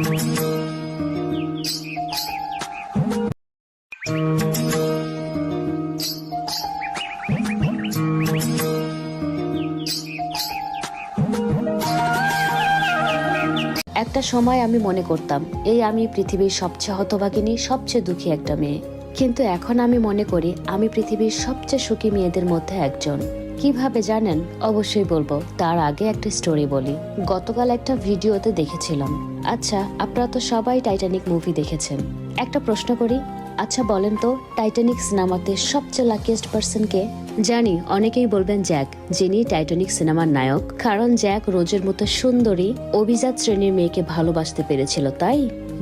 একটা সময় আমি মনে করতাম আমি পৃথিবীর সবচেয়ে হতভাগিনী, সবচেয়ে দুঃখী একটা মেয়ে। কিন্তু এখন আমি মনে করি আমি পৃথিবীর সবচেয়ে সুখী মেয়েদের মধ্যে একজন। কিভাবে জানেন? অবশ্যই বলবো। তার আগে একটা স্টোরি বলি। গতকাল একটা ভিডিওতে দেখেছিলাম। আচ্ছা, আপনারা তো সবাই টাইটানিক মুভি দেখেছেন। একটা প্রশ্ন করি, আচ্ছা বলেন তো, টাইটানিক সিনেমাতে সবচেয়ে লাকিয়েস্ট পার্সন কে? জানি অনেকেই বলবেন জ্যাক, যিনি টাইটানিক সিনেমার নায়ক। কারণ জ্যাক রোজের মতো সুন্দরী অভিজাত শ্রেণীর মেয়েকে ভালোবাসতে পেরেছিল, তাই?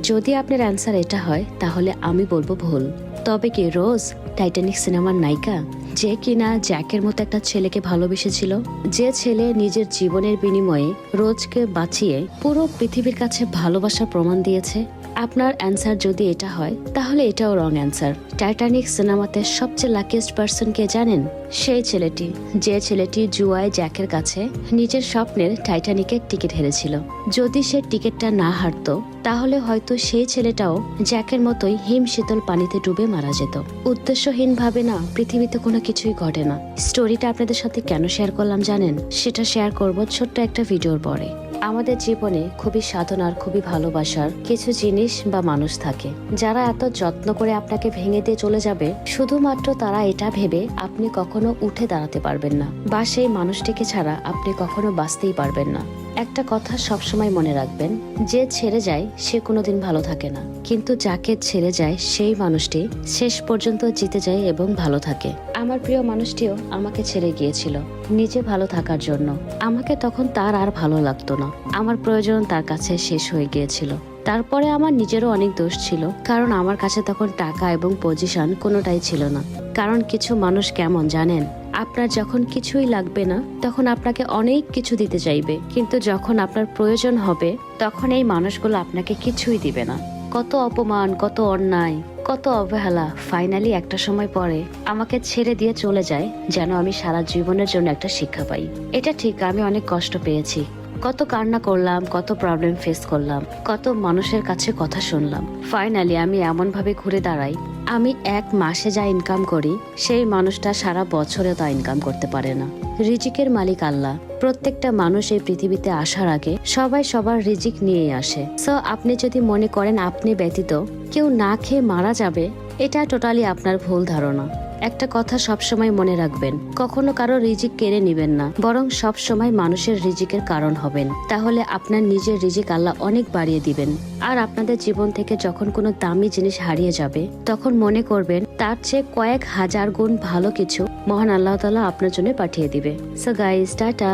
যদি আপনার অ্যান্সার এটা হয় তাহলে আমি বলবো ভুল। তবে কি রোজ টাইটানিক সিনেমার নায়িকা, যে কিনা জ্যাকের মতো একটা ছেলেকে ভালোবেসেছিল? যে ছেলে নিজের জীবনের বিনিময়ে রোজকে বাঁচিয়ে পুরো পৃথিবীর কাছে ভালোবাসার প্রমাণ দিয়েছে? আপনার অ্যান্সার যদি এটা হয় তাহলে এটাও রং অ্যান্সার। টাইটানিক সিনেমাতে সবচেয়ে লাকিয়েস্ট পার্সন কে জানেন? সেই ছেলেটি, যে ছেলেটি জুয়ায় জ্যাকের কাছে নিজের স্বপ্নের টাইটানিকের টিকিট হেরেছিল। যদি সে টিকিটটা না হারতো তাহলে হয়তো সেই ছেলেটাও জ্যাকের মতোই হিম শীতল পানিতে ডুবে মারা যেত। উদ্দেশ্যহীন ভাবে না পৃথিবীতে কোনো কিছুই ঘটে না। স্টোরিটা আপনাদের সাথে কেন শেয়ার করলাম জানেন? সেটা শেয়ার করব ছোট্ট একটা ভিডিওর পরে। আমাদের জীবনে খুবই সাধনার, খুবই ভালোবাসার কিছু জিনিস বা মানুষ থাকে, যারা এত যত্ন করে আপনাকে ভেঙে দিয়ে চলে যাবে শুধুমাত্র তারা এটা ভেবে আপনি কখনো উঠে দাঁড়াতে পারবেন না, বা সেই মানুষটিকে ছাড়া আপনি কখনো বাঁচতেই পারবেন না। একটা কথা সবসময় মনে রাখবেন, যে ছেড়ে যায় সে কোনোদিন ভালো থাকে না, কিন্তু যাকে ছেড়ে যায় সেই মানুষটি শেষ পর্যন্ত জিতে যায় এবং ভালো থাকে। আমার প্রিয় মানুষটিও আমাকে ছেড়ে গিয়েছিল নিজে ভালো থাকার জন্য। আমাকে তখন তার আর ভালো লাগতো না, আমার প্রয়োজন তার কাছে শেষ হয়ে গিয়েছিল। তারপরে আমার নিজেরও অনেক দোষ ছিল, কারণ আমার কাছে তখন টাকা এবং পজিশন কোনোটাই ছিল না। কারণ কিছু মানুষ কেমন জানেন? আপনার যখন কিছুই লাগবে না তখন আপনাকে অনেক কিছু দিতে চাইবে, কিন্তু যখন আপনার প্রয়োজন হবে তখন এই মানুষগুলো আপনাকে কিছুই দিবে না। কত অপমান, কত অন্যায়, কত অবহেলা, ফাইনালি একটা সময় পরে আমাকে ছেড়ে দিয়ে চলে যায়, যেন আমি সারা জীবনের জন্য একটা শিক্ষা পাই। এটা ঠিক, আমি অনেক কষ্ট পেয়েছি, কত কান্না করলাম, কত প্রবলেম ফেস করলাম, কত মানুষের কাছে কথা শুনলাম। ফাইনালি আমি এমন ভাবে ঘুরে দাঁড়াই, আমি এক মাসে যা ইনকাম করি সেই মানুষটা সারা বছরে তা ইনকাম করতে পারে না। রিজিকের মালিক আল্লাহ। প্রত্যেকটা মানুষ এই পৃথিবীতে আসার আগে সবাই সবার রিজিক নিয়েই আসে। সো আপনি যদি মনে করেন আপনি ব্যতীত কেউ না খেয়ে মারা যাবে, এটা টোটালি আপনার ভুল ধারণা। একটা কথা সবসময় মনে রাখবেন, কখনো কারো রিজিক কেড়ে নিবেন না, বরং সবসময় মানুষের রিজিকের কারণ হবেন। তাহলে আপনার নিজের রিজিক আল্লাহ অনেক বাড়িয়ে দিবেন। আর আপনাদের জীবন থেকে যখন কোনো দামি জিনিস হারিয়ে যাবে তখন মনে করবেন তার চেয়ে কয়েক হাজার গুণ ভালো কিছু মহান আল্লাহ তাআলা আপনার জন্য পাঠিয়ে দিবে। So guys, tata.